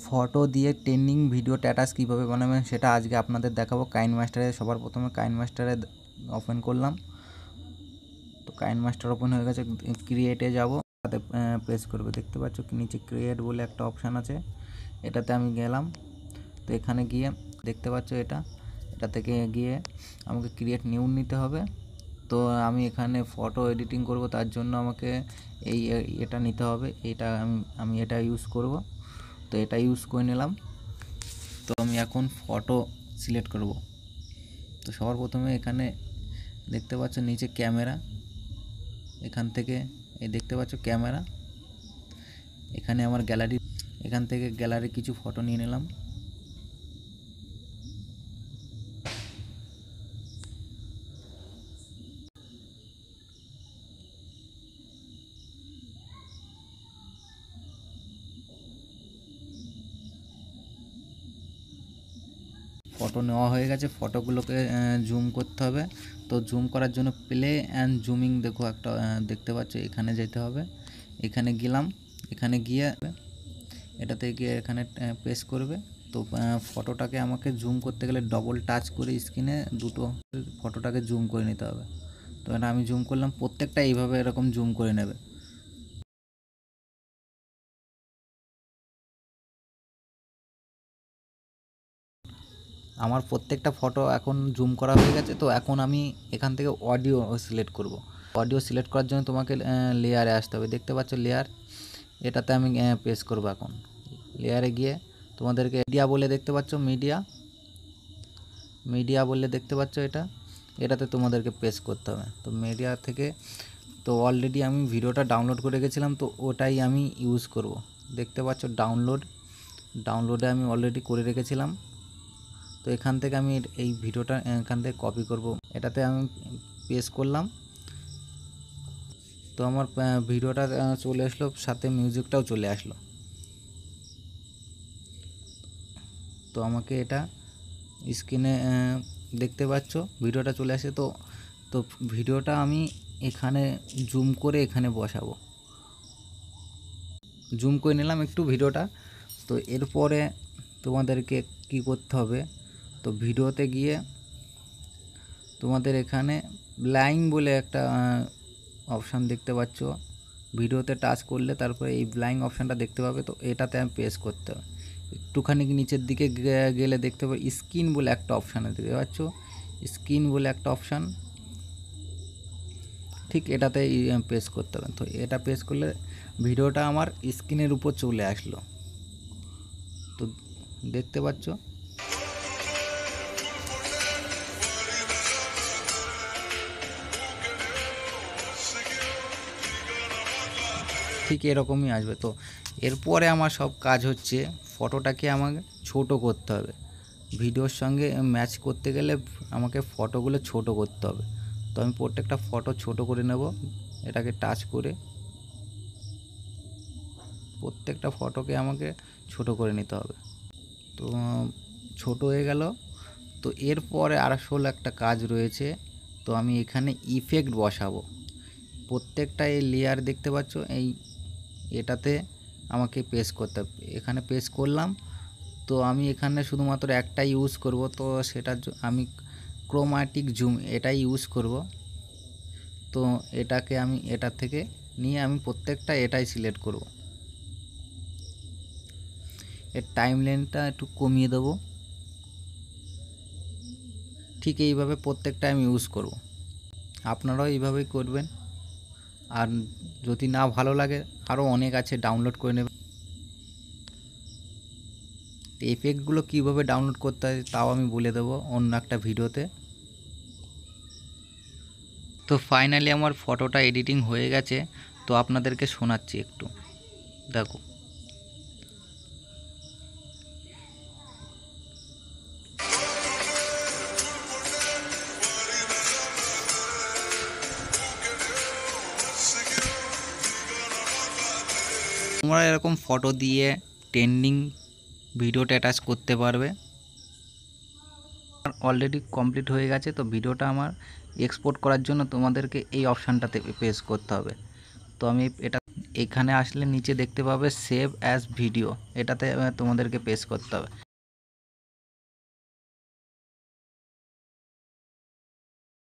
Photo দিয়ে trending video status কীভাবে বানাবেন সেটা আজকে আপনাদের দেখাবো। কাইনমাস্টারে সবার প্রথমে কাইনমাস্টারে ওপেন করলাম। তো কাইনমাস্টার ওপেন হয়ে গেছে, ক্রিয়েটে যাব, তাতে প্রেস করবে। দেখতে পাচ্ছ নিচে ক্রিয়েট বলে একটা অপশান আছে, এটাতে আমি গেলাম। তো এখানে গিয়ে দেখতে পাচ্ছ এটা থেকে গিয়ে আমাকে ক্রিয়েট নিউ নিতে হবে। তো আমি এখানে ফটো এডিটিং করব, তার জন্য আমাকে এটা নিতে হবে। আমি এটা ইউজ করব। তো এটা ইউজ করে নিলাম। তো আমি এখন ফটো সিলেক্ট করব। তো সবার প্রথমে এখানে দেখতে পাচ্ছ নিচে ক্যামেরা, এখান থেকে দেখতে পাচ্ছ ক্যামেরা, এখানে আমার গ্যালারি, এখান থেকে গ্যালারি কিছু ফটো নিয়ে নিলাম। ফটো নেওয়া হয়ে গেছে, ফটোগুলোকে জুম করতে হবে। তো জুম করার জন্য প্লে অ্যান্ড জুমিং দেখো একটা দেখতে পাচ্ছ, এখানে যেতে হবে। এখানে গেলাম, এখানে গিয়ে এটাতে গিয়ে এখানে প্রেস করবে। তো ফটোটাকে আমাকে জুম করতে গেলে ডবল টাচ করে স্ক্রিনে দুটো ফটোটাকে জুম করে নিতে হবে। তো এটা আমি জুম করলাম, প্রত্যেকটা এইভাবে এরকম জুম করে নেবে। আমার প্রত্যেকটা ফটো এখন জুম করা হয়ে গেছে। তো এখন আমি এখান থেকে অডিও সিলেক্ট করব। অডিও সিলেক্ট করার জন্য তোমাকে লেয়ারে আসতে হবে। দেখতে পাচ্ছ লেয়ার, এটাতে আমি প্রেস করব। এখন লেয়ারে গিয়ে তোমাদেরকে মিডিয়া বলে দেখতে পাচ্ছ, মিডিয়া বললে দেখতে পাচ্ছ এটাতে তোমাদেরকে প্রেস করতে হবে। তো মিডিয়া থেকে তো অলরেডি আমি ভিডিওটা ডাউনলোড করে গেছিলাম, তো ওটাই আমি ইউজ করব। দেখতে পাচ্ছ ডাউনলোডে আমি অলরেডি করে রেখেছিলাম। তো এখান থেকে আমি এই ভিডিওটা এখান থেকে কপি করব। এটাতে আমি পেস্ট করলাম। তো আমার ভিডিওটা চলে আসলো, সাথে মিউজিকটাও চলে আসলো। তো আমাকে এটা স্ক্রিনে দেখতে পাচ্ছ ভিডিওটা চলে আসে। তো ভিডিওটা আমি এখানে জুম করে এখানে বসাবো। জুম করে নিলাম একটু ভিডিওটা। তো এরপরে তোমাদেরকে কি করতে হবে, তো ভিডিওতে গিয়ে তোমাদের এখানে ব্লাইন্ড বলে একটা অপশান দেখতে পাচ্ছ, ভিডিওতে টাচ করলে তারপরে এই ব্লাইন্ড অপশানটা দেখতে পাবে। তো এটাতে আমি প্রেস করতে হবে। একটুখানি নিচের দিকে গেলে দেখতে পাবে স্ক্রিন বলে একটা অপশান দেখতে পাচ্ছ, স্ক্রিন বলে একটা অপশান, ঠিক এটাতে প্রেস করতে হবে। তো এটা প্রেস করলে ভিডিওটা আমার স্ক্রিনের উপর চলে আসলো। তো দেখতে পাচ্ছ ঠিক এরকমই আসবে। তো এরপরে আমার সব কাজ হচ্ছে ফটোটাকে আমাকে ছোট করতে হবে। ভিডিওর সঙ্গে ম্যাচ করতে গেলে আমাকে ফটোগুলো ছোট করতে হবে। তো আমি প্রত্যেকটা ফটো ছোট করে নেব, এটাকে টাচ করে প্রত্যেকটা ফটোকে আমাকে ছোট করে নিতে হবে। তো ছোট হয়ে গেল। তো এরপরে আসল একটা কাজ রয়েছে। তো আমি এখানে ইফেক্ট বসাবো। প্রত্যেকটা এই লেয়ার দেখতে পাচ্ছ, এটাতে আমাকে পেস্ট করতে হবে। এখানে পেস্ট করলাম। তো আমি এখানে শুধুমাত্র একটা ইউজ করব। তো সেটার আমি ক্রোমাটিক জুম এটাই ইউজ করব। তো এটাকে আমি এটার থেকে নিয়ে আমি প্রত্যেকটা এটাই সিলেক্ট করব। এর টাইম লেন্থটা একটু কমিয়ে দেবো। ঠিক এইভাবে প্রত্যেকটা আমি ইউজ করব। আপনারাও এইভাবেই করবেন। আর যদি না ভালো লাগে আরও অনেক আছে, ডাউনলোড করে নেবেন। এফেক্টগুলো কীভাবে ডাউনলোড করতে হয় তাও আমি বলে দেবো অন্য একটা ভিডিওতে। তো ফাইনালি আমার ফটোটা এডিটিং হয়ে গেছে। তো আপনাদেরকে শোনাচ্ছি একটু, দেখো। তোমরা এরকম ফটো দিয়ে ট্রেন্ডিং ভিডিওটা অ্যাটাচ করতে পারবে। অলরেডি কমপ্লিট হয়ে গেছে। তো ভিডিওটা আমার এক্সপোর্ট করার জন্য তোমাদেরকে এই অপশানটাতে প্রেস করতে হবে। তো আমি এটা এখানে আসলে নিচে দেখতে পাবে সেভ অ্যাজ ভিডিও, এটাতে তোমাদেরকে প্রেস করতে হবে।